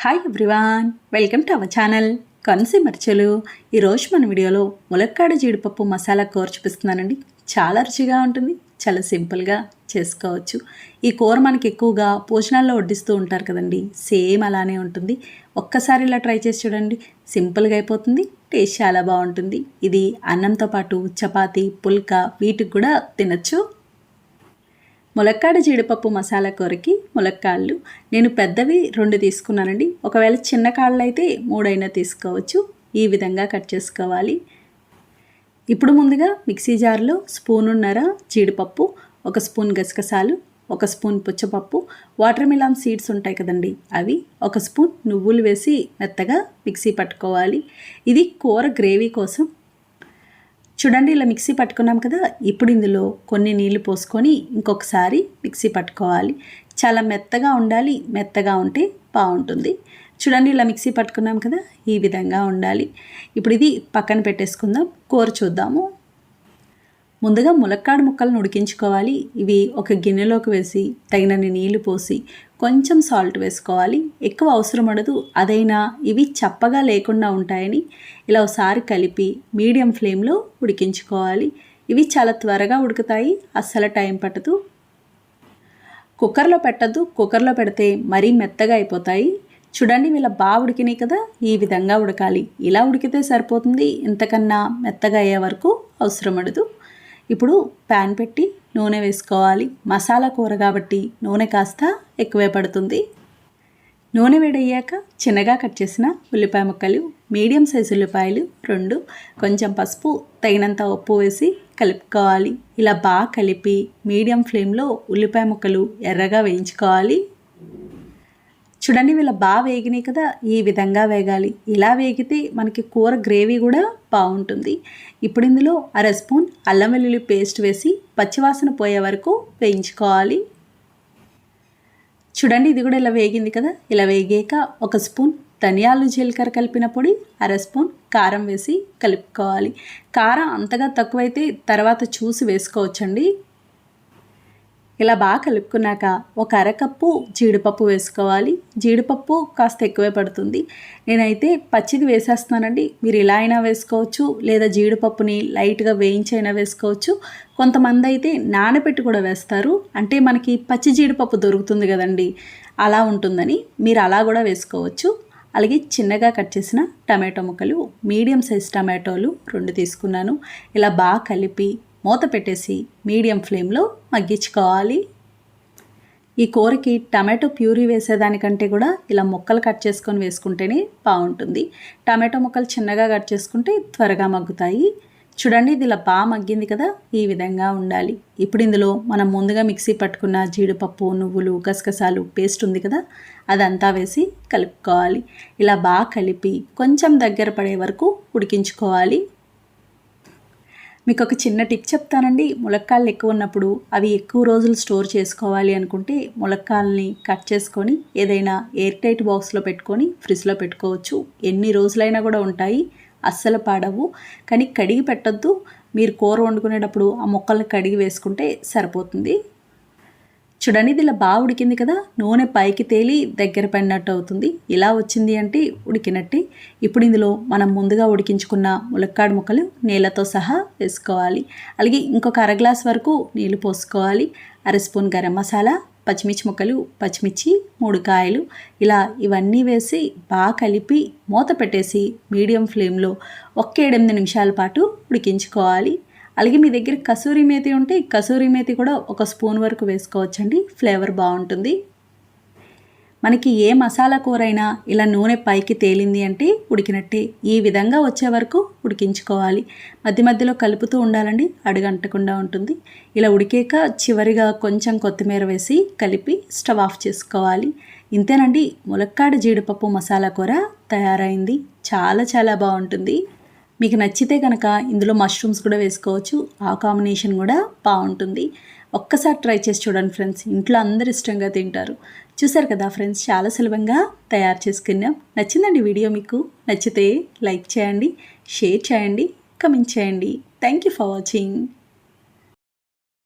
Hi everyone, welcome to our channel కన్సీమర్చలు. ఈరోజు మన వీడియోలో ములక్కాడ జీడిపప్పు మసాలా కూర చూపిస్తున్నానండి. చాలా రుచిగా ఉంటుంది, చాలా సింపుల్గా చేసుకోవచ్చు. ఈ కూర మనకి ఎక్కువగా భోజనాల్లో వడ్డిస్తూ ఉంటారు కదండి, సేమ్ అలానే ఉంటుంది. ఒక్కసారి ఇలా ట్రై చేసి చూడండి, సింపుల్గా అయిపోతుంది, టేస్ట్ చాలా బాగుంటుంది. ఇది అన్నంతో పాటు చపాతీ, పుల్కా వీటికి కూడా తినచ్చు. ములక్కాడ జీడిపప్పు మసాలా కూరకి ములక్కాళ్ళు నేను పెద్దవి 2 తీసుకున్నానండి. ఒకవేళ చిన్న కాళ్ళు అయితే 3 అయినా తీసుకోవచ్చు. ఈ విధంగా కట్ చేసుకోవాలి. ఇప్పుడు ముందుగా మిక్సీ జార్లో స్పూనున్నర జీడిపప్పు, 1 స్పూన్ గసగసాలు, 1 స్పూన్ పుచ్చపప్పు, వాటర్ మిలాన్ సీడ్స్ ఉంటాయి కదండి అవి, 1 స్పూన్ నువ్వులు వేసి మెత్తగా మిక్సీ పట్టుకోవాలి. ఇది కూర గ్రేవీ కోసం. చూడండి, ఇలా మిక్సీ పట్టుకున్నాం కదా. ఇప్పుడు ఇందులో కొన్ని నీళ్లు పోసుకొని ఇంకొకసారి మిక్సీ పట్టుకోవాలి. చాలా మెత్తగా ఉండాలి, మెత్తగా ఉంటే బాగుంటుంది. చూడండి, ఇలా మిక్సీ పట్టుకున్నాం కదా, ఈ విధంగా ఉండాలి. ఇప్పుడు ఇది పక్కన పెట్టేసుకుందాం, కూర చూద్దాము. ముందుగా ములక్కాడ ముక్కలను ఉడికించుకోవాలి. ఇవి ఒక గిన్నెలోకి వేసి తగినన్ని నీళ్లు పోసి కొంచెం సాల్ట్ వేసుకోవాలి. ఎక్కువ అవసరం పడదు, అదైనా ఇవి చప్పగా లేకుండా ఉంటాయని ఇలా ఒకసారి కలిపి మీడియం ఫ్లేమ్లో ఉడికించుకోవాలి. ఇవి చాలా త్వరగా ఉడుకుతాయి, అస్సలు టైం పట్టదు. కుక్కర్లో పెట్టద్దు, కుక్కర్లో పెడితే మరీ మెత్తగా అయిపోతాయి. చూడండి, ఇలా బాగా ఉడికినాయి కదా, ఈ విధంగా ఉడకాలి. ఇలా ఉడికితే సరిపోతుంది, ఇంతకన్నా మెత్తగా అయ్యే వరకు అవసరం పడదు. ఇప్పుడు ప్యాన్ పెట్టి నూనె వేసుకోవాలి. మసాలా కూర కాబట్టి నూనె కాస్త ఎక్కువే పడుతుంది. నూనె వేడయ్యాక చిన్నగా కట్ చేసిన ఉల్లిపాయ ముక్కలు, మీడియం సైజు ఉల్లిపాయలు 2, కొంచెం పసుపు, తగినంత ఉప్పు వేసి కలుపుకోవాలి. ఇలా బాగా కలిపి మీడియం ఫ్లేమ్లో ఉల్లిపాయ ముక్కలు ఎర్రగా వేయించుకోవాలి. చూడండి, వీళ్ళ బాగా వేగినాయి కదా, ఈ విధంగా వేగాలి. ఇలా వేగితే మనకి కూర గ్రేవీ కూడా బాగుంటుంది. ఇప్పుడు ఇందులో 1/2 స్పూన్ అల్లం వెల్లుల్లి పేస్ట్ వేసి పచ్చివాసన పోయే వరకు వేయించుకోవాలి. చూడండి, ఇది కూడా ఇలా వేగింది కదా. ఇలా వేగాక 1 స్పూన్ ధనియాలు జీలకర్ర కలిపిన పొడి, 1/2 స్పూన్ కారం వేసి కలుపుకోవాలి. కారం అంతగా తక్కువైతే తర్వాత చూసి వేసుకోవచ్చండి. ఇలా బాగా కలుపుకున్నాక 1 అరకప్పు జీడిపప్పు వేసుకోవాలి. జీడిపప్పు కాస్త ఎక్కువే పడుతుంది. నేనైతే పచ్చిది వేసేస్తున్నానండి. మీరు ఇలా అయినా వేసుకోవచ్చు, లేదా జీడిపప్పుని లైట్గా వేయించైనా వేసుకోవచ్చు. కొంతమంది అయితే నానబెట్టి కూడా వేస్తారు, అంటే మనకి పచ్చి జీడిపప్పు దొరుకుతుంది కదండి, అలా ఉంటుందని మీరు అలా కూడా వేసుకోవచ్చు. అలాగే చిన్నగా కట్ చేసిన టమాటో ముక్కలు, మీడియం సైజ్ టమాటోలు 2 తీసుకున్నాను. ఇలా బాగా కలిపి మూత పెట్టేసి మీడియం ఫ్లేమ్లో మగ్గించుకోవాలి. ఈ కూరకి టమాటో ప్యూరీ వేసేదానికంటే కూడా ఇలా ముక్కలు కట్ చేసుకొని వేసుకుంటేనే బాగుంటుంది. టమాటో ముక్కలు చిన్నగా కట్ చేసుకుంటే త్వరగా మగ్గుతాయి. చూడండి, ఇది ఇలా బాగా మగ్గింది కదా, ఈ విధంగా ఉండాలి. ఇప్పుడు ఇందులో మనం ముందుగా మిక్సీ పట్టుకున్న జీడిపప్పు, నువ్వులు, గసగసాలు పేస్ట్ ఉంది కదా, అదంతా వేసి కలుపుకోవాలి. ఇలా బాగా కలిపి కొంచెం దగ్గర పడే వరకు ఉడికించుకోవాలి. మీకు ఒక చిన్న టిప్ చెప్తానండి. ములక్కాళ్ళు ఎక్కువ ఉన్నప్పుడు అవి ఎక్కువ రోజులు స్టోర్ చేసుకోవాలి అనుకుంటే ములక్కాళ్ళని కట్ చేసుకొని ఏదైనా ఎయిర్ టైట్ బాక్స్లో పెట్టుకొని ఫ్రిడ్జ్లో పెట్టుకోవచ్చు. ఎన్ని రోజులైనా కూడా ఉంటాయి, అస్సలు పాడవు. కానీ కడిగి పెట్టొద్దు. మీరు కూర వండుకునేటప్పుడు ఆ ముక్కల్ని కడిగి వేసుకుంటే సరిపోతుంది. చూడండి, ఇది ఇలా బాగా ఉడికింది కదా, నూనె పైకి తేలి దగ్గర పడినట్టు అవుతుంది. ఇలా వచ్చింది అంటే ఉడికినట్టే. ఇప్పుడు ఇందులో మనం ముందుగా ఉడికించుకున్న ములక్కాడ ముక్కలు నీళ్ళతో సహా వేసుకోవాలి. అలాగే ఇంకొక 1/2 గ్లాస్ వరకు నీళ్లు పోసుకోవాలి. 1/2 స్పూన్ గరం మసాలా, పచ్చిమిర్చి ముక్కలు, పచ్చిమిర్చి 3 కాయలు, ఇలా ఇవన్నీ వేసి బాగా కలిపి మూత పెట్టేసి మీడియం ఫ్లేమ్లో 7 నిమిషాల పాటు ఉడికించుకోవాలి. అలాగే మీ దగ్గర కసూరి మేతి ఉంటే కసూరి మేతి కూడా 1 స్పూన్ వరకు వేసుకోవచ్చండి, ఫ్లేవర్ బాగుంటుంది. మనకి ఏ మసాలా కూర అయినా ఇలా నూనె పైకి తేలింది అంటే ఉడికినట్టే. ఈ విధంగా వచ్చే వరకు ఉడికించుకోవాలి. మధ్య మధ్యలో కలుపుతూ ఉండాలండి, అడుగంటకుండా ఉంటుంది. ఇలా ఉడికాక చివరిగా కొంచెం కొత్తిమీర వేసి కలిపి స్టవ్ ఆఫ్ చేసుకోవాలి. ఇంతేనండి, ములక్కాడ జీడిపప్పు మసాలా కూర తయారైంది. చాలా చాలా బాగుంటుంది. మీకు నచ్చితే కనుక ఇందులో మష్రూమ్స్ కూడా వేసుకోవచ్చు, ఆ కాంబినేషన్ కూడా బాగుంటుంది. ఒక్కసారి ట్రై చేసి చూడండి ఫ్రెండ్స్, ఇంట్లో అందరు ఇష్టంగా తింటారు. చూసారు కదా ఫ్రెండ్స్, చాలా సులభంగా తయారు చేసుకున్నాం. నచ్చిందండి వీడియో మీకు? నచ్చితే లైక్ చేయండి, షేర్ చేయండి, కమెంట్ చేయండి. Thank you for watching.